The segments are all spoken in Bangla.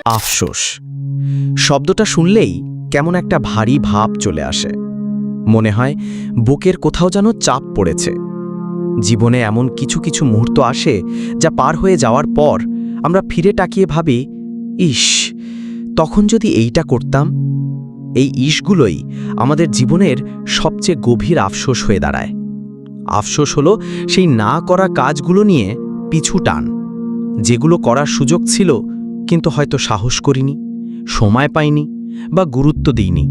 আফসোস শব্দটা শুনলেই কেমন একটা ভারী ভাব চলে আসে। মনে হয় বুকের কোথাও যেন চাপ পড়েছে। জীবনে এমন কিছু কিছু মুহূর্ত আসে যা পার হয়ে যাওয়ার পর আমরা ফিরে তাকিয়ে ভাবি, ইস, তখন যদি এইটা করতাম। এই ইসগুলোই আমাদের জীবনের সবচেয়ে গভীর আফসোস হয়ে দাঁড়ায়। আফসোস হলো সেই না করা কাজগুলো নিয়ে পিছু টান, যেগুলো করার সুযোগ ছিল কিন্তু হয়তো সাহস করিনি, সময় পাইনি বা গুরুত্ব দিইনি।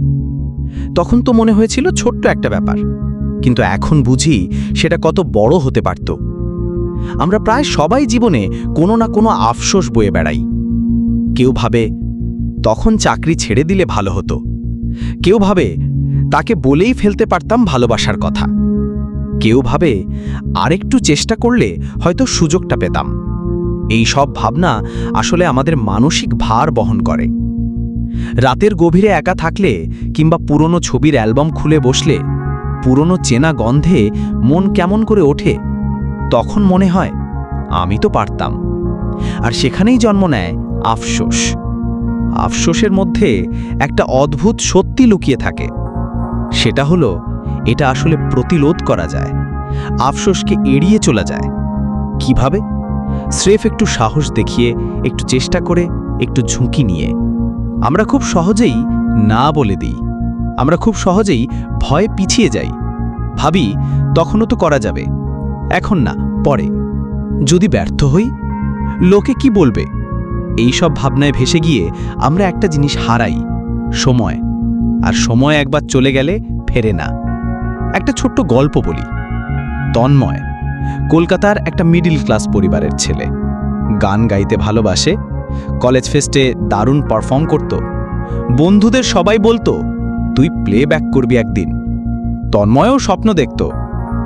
তখন তো মনে হয়েছিল ছোট্ট একটা ব্যাপার, কিন্তু এখন বুঝি সেটা কত বড় হতে পারত। আমরা প্রায় সবাই জীবনে কোনো না কোনো আফসোস বয়ে বেড়াই। কেউ ভাবে তখন চাকরি ছেড়ে দিলে ভালো হতো, কেউ ভাবে তাকে বলেই ফেলতে পারতাম ভালোবাসার কথা, কেউ ভাবে আরেকটু চেষ্টা করলে হয়তো সুযোগটা পেতাম। এই সব ভাবনা আসলে আমাদের মানসিক ভার বহন করে। রাতের গভীরে একা থাকলে কিংবা পুরনো ছবির অ্যালবাম খুলে বসলে পুরনো চেনা গন্ধে মন কেমন করে ওঠে, তখন মনে হয় আমি তো পারতাম। আর সেখানেই জন্ম নেয় আফসোস। আফসোসের মধ্যে একটা অদ্ভুত সত্যি লুকিয়ে থাকে। সেটা হলো, এটা আসলে প্রতিরোধ করা যায়, আফসোসকে এড়িয়ে চলা যায়। কিভাবে? স্রেফ একটু সাহস দেখিয়ে, একটু চেষ্টা করে, একটু ঝুঁকি নিয়ে। আমরা খুব সহজেই না বলে দিই, আমরা খুব সহজেই ভয়ে পিছিয়ে যাই। ভাবি তখনও তো করা যাবে, এখন না, পরে। যদি ব্যর্থ হই, লোকে কি বলবে? এই সব ভাবনায় ভেসে গিয়ে আমরা একটা জিনিস হারাই, সময়। আর সময় একবার চলে গেলে ফেরে না। একটা ছোট্ট গল্প বলি। তন্ময় কলকাতার একটা মিডল ক্লাস পরিবারের ছেলে। গান গাইতে ভালোবাসে, কলেজ ফেস্টে দারুণ পারফর্ম করত। বন্ধুদের সবাই বলতো, তুই প্লেব্যাক করবি একদিন। তন্ময়ও স্বপ্ন দেখত,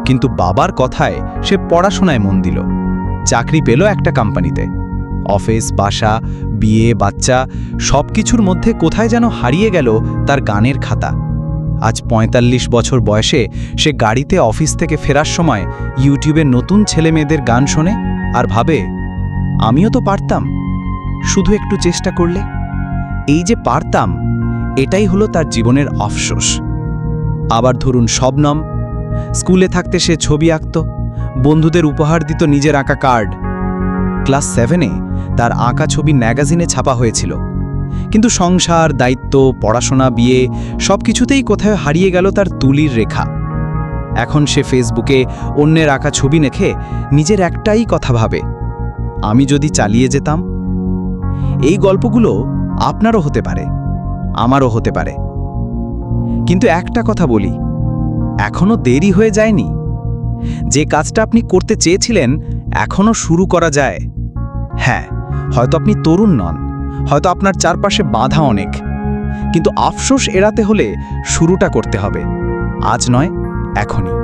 কিন্তু বাবার কথায় সে পড়াশোনায় মন দিল। চাকরি পেল একটা কোম্পানিতে। অফিস, বাসা, বিয়ে, বাচ্চা সবকিছুর মধ্যে কোথায় যেন হারিয়ে গেল তার গানের খাতা। আজ ৪৫ বছর বয়সে সে গাড়িতে অফিস থেকে ফেরার সময় ইউটিউবে নতুন ছেলেমেয়েদের গান শোনে আর ভাবে, আমিও তো পারতাম, শুধু একটু চেষ্টা করলে। এই যে পারতাম, এটাই হলো তার জীবনের আফসোস। আবার ধরুন শবনম, স্কুলে থাকতে সে ছবি আঁকত, বন্ধুদের উপহার দিত নিজের আঁকা কার্ড। ক্লাস 7-এ তার আঁকা ছবি ম্যাগাজিনে ছাপা হয়েছিল, কিন্তু সংসার, দায়িত্ব, পড়াশোনা, বিয়ে সবকিছুতেই কোথায় হারিয়ে গেল তার তুলির রেখা। এখন সে ফেসবুকে অন্যের আঁকা ছবি দেখে নিজের একটাই কথা ভাবে, আমি যদি চালিয়ে যেতাম। এই গল্পগুলো আপনারও হতে পারে, আমারও হতে পারে। কিন্তু একটা কথা বলি, এখনো দেরি হয়ে যায়নি। যে কাজটা আপনি করতে চেয়েছিলেন এখনো শুরু করা যায়। হ্যাঁ, হয়তো আপনি তরুণ নন, হয়তো আপনার চারপাশে বাধা অনেক, কিন্তু আফসোস এড়াতে হলে শুরুটা করতে হবে। আজ নয়, এখনই।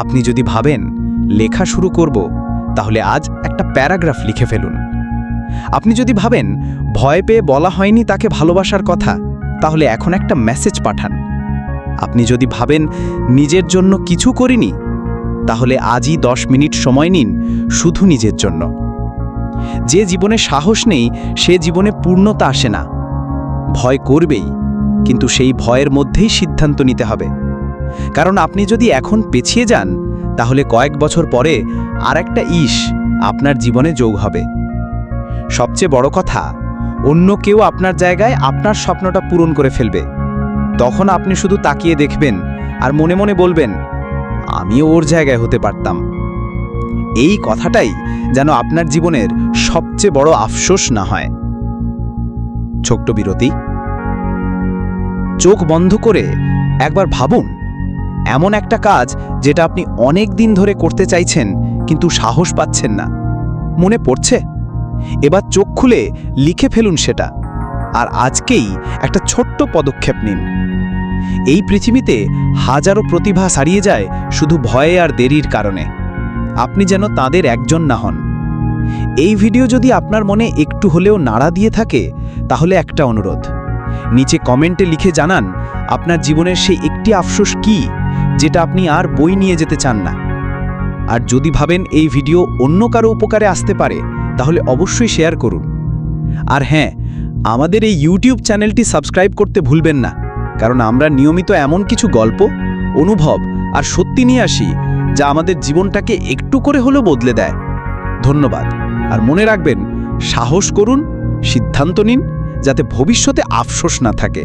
আপনি যদি ভাবেন লেখা শুরু করব, তাহলে আজ একটা প্যারাগ্রাফ লিখে ফেলুন। আপনি যদি ভাবেন ভয় পেয়ে বলা হয়নি তাকে ভালোবাসার কথা, তাহলে এখন একটা মেসেজ পাঠান। আপনি যদি ভাবেন নিজের জন্য কিছু করিনি, তাহলে আজই 10 মিনিট সময় নিন শুধু নিজের জন্য। যে জীবনে সাহস নেই, সে জীবনে পূর্ণতা আসে না। ভয় করবেই, কিন্তু সেই ভয়ের মধ্যেই সিদ্ধান্ত নিতে হবে। কারণ আপনি যদি এখন পেছিয়ে যান, তাহলে কয়েক বছর পরে আরেকটা ইস আপনার জীবনে যোগ হবে। সবচেয়ে বড় কথা, অন্য কেউ আপনার জায়গায় আপনার স্বপ্নটা পূরণ করে ফেলবে। তখন আপনি শুধু তাকিয়ে দেখবেন আর মনে মনে বলবেন, আমিও ওর জায়গায় হতে পারতাম। এই কথাটাই যেন আপনার জীবনের সবচেয়ে বড় আফসোস না হয়। ছোট্ট বিরতি। চোখ বন্ধ করে একবার ভাবুন, এমন একটা কাজ যেটা আপনি অনেক দিন ধরে করতে চাইছেন কিন্তু সাহস পাচ্ছেন না। মনে পড়ছে? এবার চোখ খুলে লিখে ফেলুন সেটা, আর আজকেই একটা ছোট্ট পদক্ষেপ নিন। এই পৃথিবীতে হাজারো প্রতিভা হারিয়ে যায় শুধু ভয়ে আর দেরির কারণে। আপনি যেন তাদের একজন না হন। এই ভিডিও যদি আপনার মনে একটু হলেও নাড়া দিয়ে থাকে, তাহলে একটা অনুরোধ, নিচে কমেন্টে লিখে জানান আপনার জীবনের সেই একটি আফসোস কি যেটা আপনি আর বই নিয়ে যেতে চান না। আর যদি ভাবেন এই ভিডিও অন্য কারো উপকারে আসতে পারে, তাহলে অবশ্যই শেয়ার করুন। আর হ্যাঁ, আমাদের এই ইউটিউব চ্যানেলটি সাবস্ক্রাইব করতে ভুলবেন না, কারণ আমরা নিয়মিত এমন কিছু গল্প, অনুভব আর সত্যি নিয়ে আসি যা আমাদের জীবনটাকে একটু করে হলেও বদলে দেয়। ধন্যবাদ। আর মনে রাখবেন, সাহস করুন, সিদ্ধান্ত নিন, যাতে ভবিষ্যতে আফসোস না থাকে।